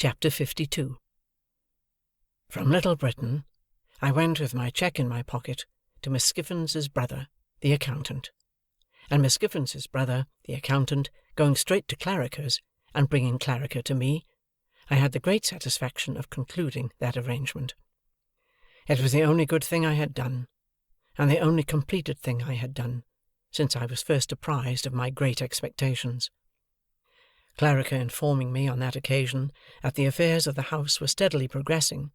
Chapter 52. From Little Britain, I went with my cheque in my pocket to Miss Skiffins' brother, the accountant; and Miss Skiffins' brother, the accountant, going straight to Clarriker's, and bringing Clarriker to me, I had the great satisfaction of concluding that arrangement. It was the only good thing I had done, and the only completed thing I had done, since I was first apprised of my great expectations. Clarriker informing me on that occasion that the affairs of the house were steadily progressing,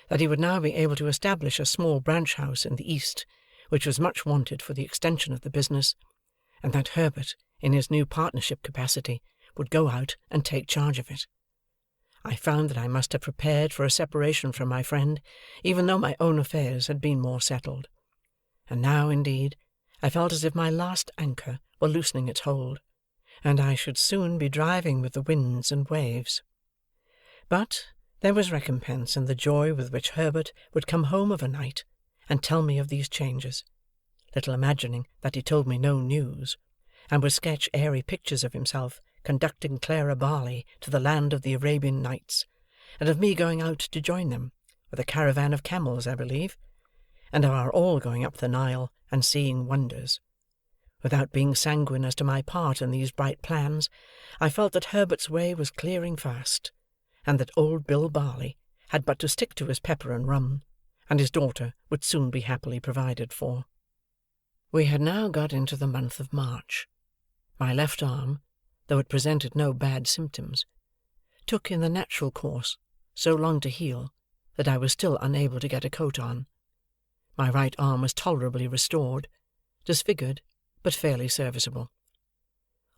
that he would now be able to establish a small branch house in the East, which was much wanted for the extension of the business, and that Herbert, in his new partnership capacity, would go out and take charge of it. I found that I must have prepared for a separation from my friend, even though my own affairs had been more settled. And now, indeed, I felt as if my last anchor were loosening its hold, and I should soon be driving with the winds and waves. But there was recompense in the joy with which Herbert would come home of a night and tell me of these changes, little imagining that he told me no news, and would sketch airy pictures of himself conducting Clara Barley to the land of the Arabian Nights, and of me going out to join them, with a caravan of camels, I believe, and of our all going up the Nile and seeing wonders. Without being sanguine as to my part in these bright plans, I felt that Herbert's way was clearing fast, and that old Bill Barley had but to stick to his pepper and rum, and his daughter would soon be happily provided for. We had now got into the month of March. My left arm, though it presented no bad symptoms, took in the natural course so long to heal that I was still unable to get a coat on. My right arm was tolerably restored, disfigured, but fairly serviceable.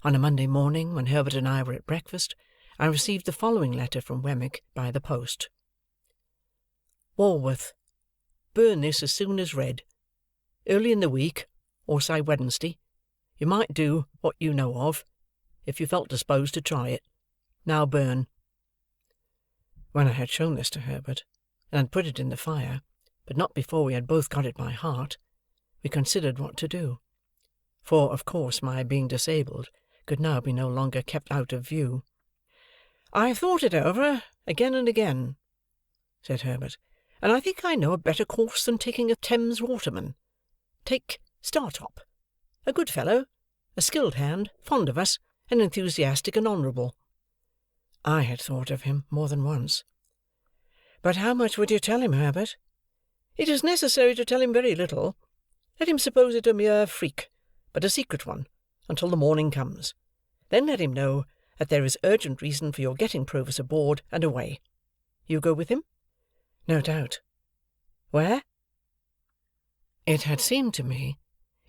On a Monday morning, when Herbert and I were at breakfast, I received the following letter from Wemmick by the post. Walworth. Burn this as soon as read. Early in the week, or say Wednesday, you might do what you know of, if you felt disposed to try it. Now burn. When I had shown this to Herbert, and had put it in the fire, but not before we had both got it by heart, we considered what to do. For, of course, my being disabled could now be no longer kept out of view. "I have thought it over, again and again," said Herbert, "and I think I know a better course than taking a Thames waterman. Take Startop. A good fellow, a skilled hand, fond of us, and enthusiastic and honourable." I had thought of him more than once. "But how much would you tell him, Herbert?" "It is necessary to tell him very little. Let him suppose it a mere freak, but a secret one, until the morning comes. Then let him know that there is urgent reason for your getting Provis aboard and away. You go with him?" "No doubt. Where?" It had seemed to me,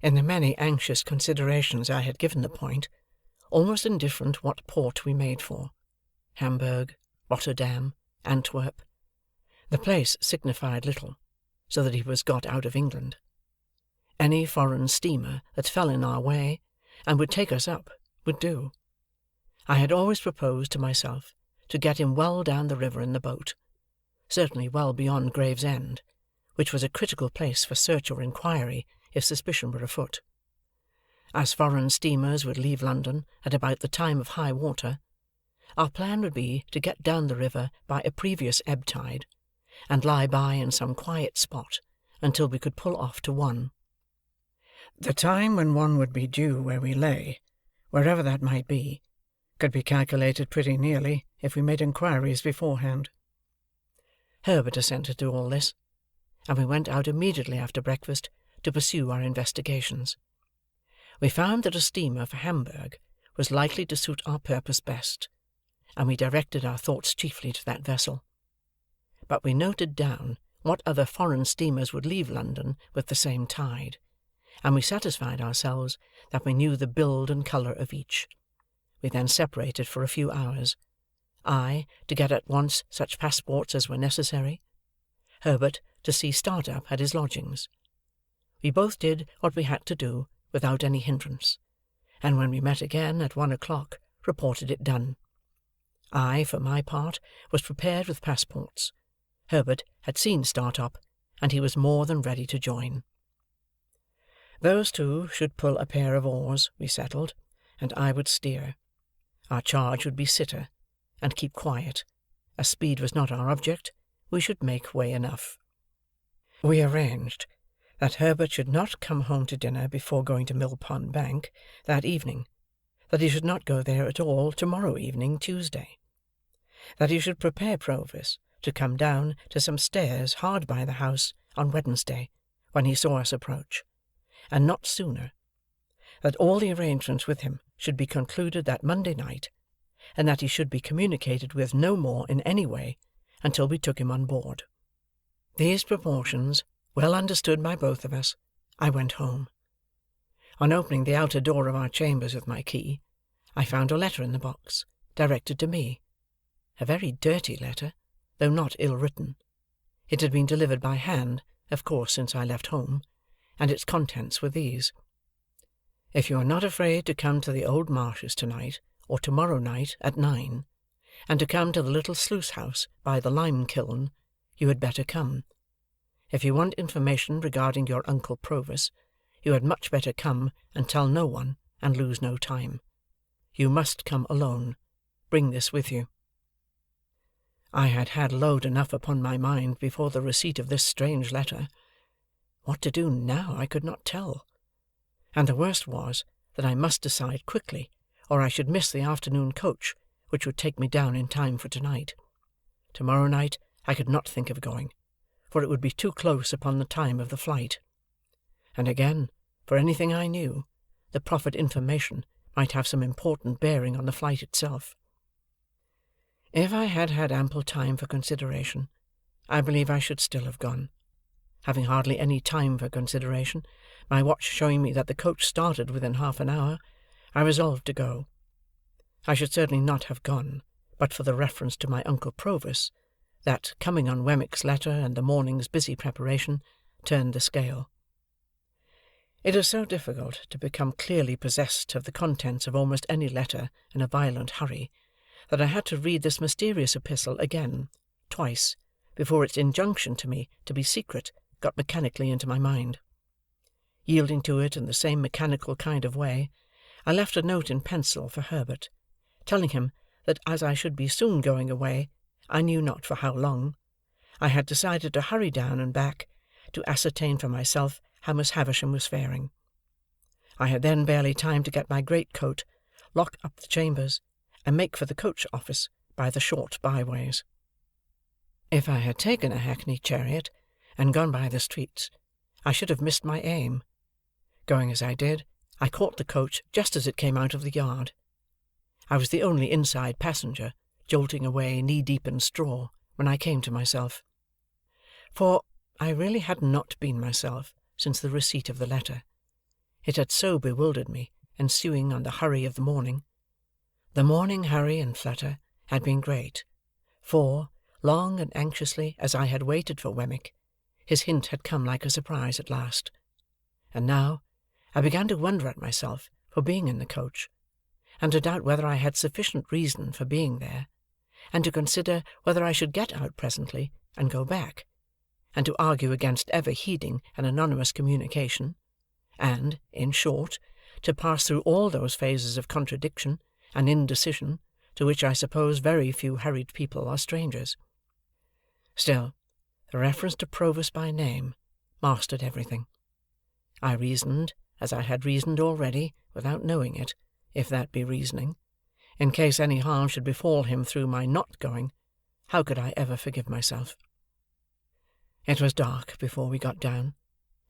in the many anxious considerations I had given the point, almost indifferent what port we made for. Hamburg, Rotterdam, Antwerp. The place signified little, so that he was got out of England. Any foreign steamer that fell in our way, and would take us up, would do. I had always proposed to myself to get him well down the river in the boat, certainly well beyond Gravesend, which was a critical place for search or inquiry if suspicion were afoot. As foreign steamers would leave London at about the time of high water, our plan would be to get down the river by a previous ebb tide, and lie by in some quiet spot until we could pull off to one. The time when one would be due where we lay, wherever that might be, could be calculated pretty nearly if we made inquiries beforehand. Herbert assented to all this, and we went out immediately after breakfast to pursue our investigations. We found that a steamer for Hamburg was likely to suit our purpose best, and we directed our thoughts chiefly to that vessel. But we noted down what other foreign steamers would leave London with the same tide, and we satisfied ourselves that we knew the build and colour of each. We then separated for a few hours, I to get at once such passports as were necessary, Herbert to see Startup at his lodgings. We both did what we had to do without any hindrance, and when we met again at 1 o'clock, reported it done. I, for my part, was prepared with passports. Herbert had seen Startup, and he was more than ready to join. Those two should pull a pair of oars, we settled, and I would steer. Our charge would be sitter, and keep quiet, as speed was not our object, we should make way enough. We arranged that Herbert should not come home to dinner before going to Mill Pond Bank that evening, that he should not go there at all tomorrow evening, Tuesday, that he should prepare Provis to come down to some stairs hard by the house on Wednesday, when he saw us approach, and not sooner, that all the arrangements with him should be concluded that Monday night, and that he should be communicated with no more in any way until we took him on board. These proportions, well understood by both of us, I went home. On opening the outer door of our chambers with my key, I found a letter in the box, directed to me. A very dirty letter, though not ill-written. It had been delivered by hand, of course, since I left home, and its contents were these: "If you are not afraid to come to the Old Marshes tonight, or tomorrow night at 9, and to come to the little sluice house by the lime kiln, you had better come. If you want information regarding your Uncle Provis, you had much better come and tell no one, and lose no time. You must come alone. Bring this with you." I had had load enough upon my mind before the receipt of this strange letter. What to do now I could not tell, and the worst was that I must decide quickly, or I should miss the afternoon coach, which would take me down in time for tonight. Tomorrow night I could not think of going, for it would be too close upon the time of the flight. And again, for anything I knew, the proffered information might have some important bearing on the flight itself. If I had had ample time for consideration, I believe I should still have gone. Having hardly any time for consideration, my watch showing me that the coach started within half an hour, I resolved to go. I should certainly not have gone, but for the reference to my Uncle Provis, that, coming on Wemmick's letter and the morning's busy preparation, turned the scale. It is so difficult to become clearly possessed of the contents of almost any letter in a violent hurry, that I had to read this mysterious epistle again, twice, before its injunction to me to be secret got mechanically into my mind. Yielding to it in the same mechanical kind of way, I left a note in pencil for Herbert, telling him that as I should be soon going away, I knew not for how long, I had decided to hurry down and back to ascertain for myself how Miss Havisham was faring. I had then barely time to get my great-coat, lock up the chambers, and make for the coach office by the short byways. If I had taken a hackney chariot and gone by the streets, I should have missed my aim. Going as I did, I caught the coach just as it came out of the yard. I was the only inside passenger, jolting away knee-deep in straw, when I came to myself. For I really had not been myself since the receipt of the letter. It had so bewildered me, ensuing on the hurry of the morning. The morning hurry and flutter had been great, for, long and anxiously as I had waited for Wemmick, his hint had come like a surprise at last. And now I began to wonder at myself for being in the coach, and to doubt whether I had sufficient reason for being there, and to consider whether I should get out presently and go back, and to argue against ever heeding an anonymous communication, and, in short, to pass through all those phases of contradiction and indecision to which I suppose very few hurried people are strangers. Still, the reference to Provis by name mastered everything. I reasoned, as I had reasoned already, without knowing it, if that be reasoning. In case any harm should befall him through my not going, how could I ever forgive myself? It was dark before we got down,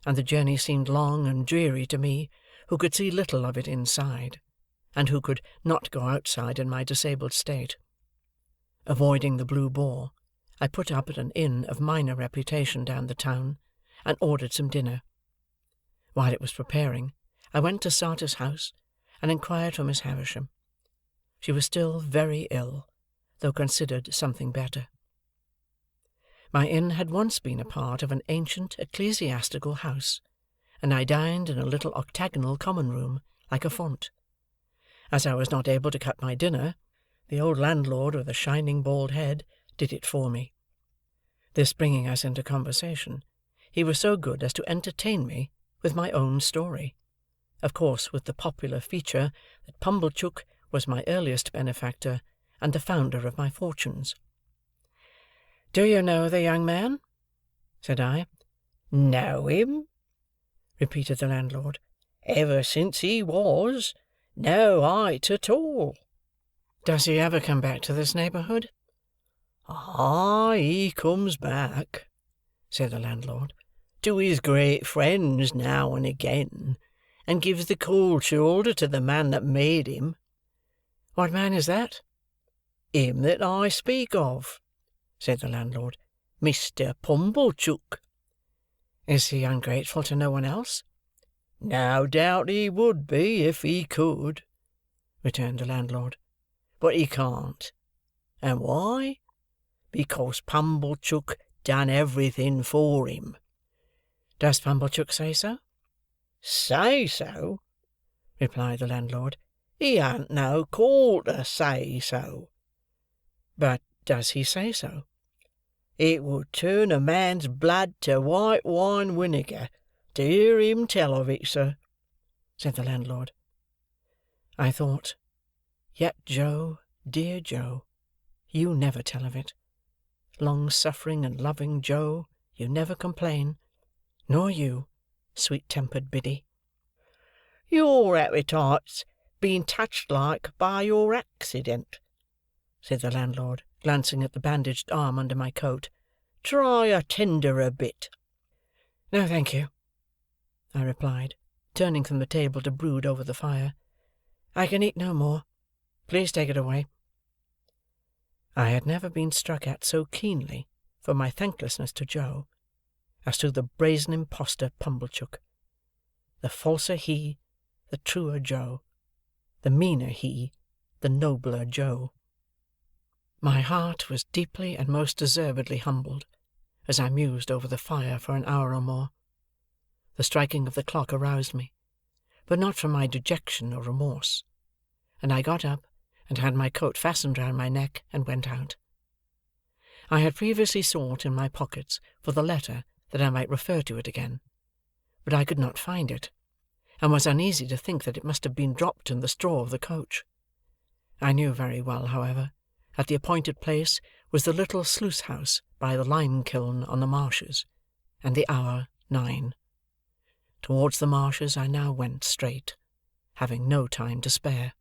and the journey seemed long and dreary to me, who could see little of it inside, and who could not go outside in my disabled state. Avoiding the Blue Boar, I put up at an inn of minor reputation down the town, and ordered some dinner. While it was preparing, I went to Sartor's house, and inquired for Miss Havisham. She was still very ill, though considered something better. My inn had once been a part of an ancient ecclesiastical house, and I dined in a little octagonal common room, like a font. As I was not able to cut my dinner, the old landlord with a shining bald head did it for me. This bringing us into conversation, he was so good as to entertain me with my own story, of course with the popular feature that Pumblechook was my earliest benefactor and the founder of my fortunes. "Do you know the young man?" said I. Know him? Repeated the landlord. Ever since he was no height at all. "Does he ever come back to this neighbourhood?" Ah, he comes back," said the landlord, "to his great friends now and again, and gives the cold shoulder to the man that made him." "What man is that?" "Him that I speak of," said the landlord. "Mr. Pumblechook." "Is he ungrateful to no one else?" "No doubt he would be, if he could," returned the landlord. "But he can't. And why? Because Pumblechook done everything for him." "Does Pumblechook say so?" "Say so?" replied the landlord. "He han't no call to say so." "But does he say so?" "It would turn a man's blood to white wine winegar to hear him tell of it, sir," said the landlord. I thought, "Yet, Joe, dear Joe, you never tell of it. Long-suffering and loving Joe, you never complain. Nor you, sweet-tempered Biddy." "Your appetite's been touched like by your accident," said the landlord, glancing at the bandaged arm under my coat. "Try a tenderer bit." "No, thank you," I replied, turning from the table to brood over the fire. "I can eat no more. Please take it away." I had never been struck at so keenly for my thanklessness to Joe, as to the brazen impostor Pumblechook. The falser he, the truer Joe; the meaner he, the nobler Joe. My heart was deeply and most deservedly humbled, as I mused over the fire for an hour or more. The striking of the clock aroused me, but not from my dejection or remorse, and I got up and had my coat fastened round my neck, and went out. I had previously sought in my pockets for the letter that I might refer to it again, but I could not find it, and was uneasy to think that it must have been dropped in the straw of the coach. I knew very well, however, that the appointed place was the little sluice-house by the lime-kiln on the marshes, and the hour 9. Towards the marshes I now went straight, having no time to spare.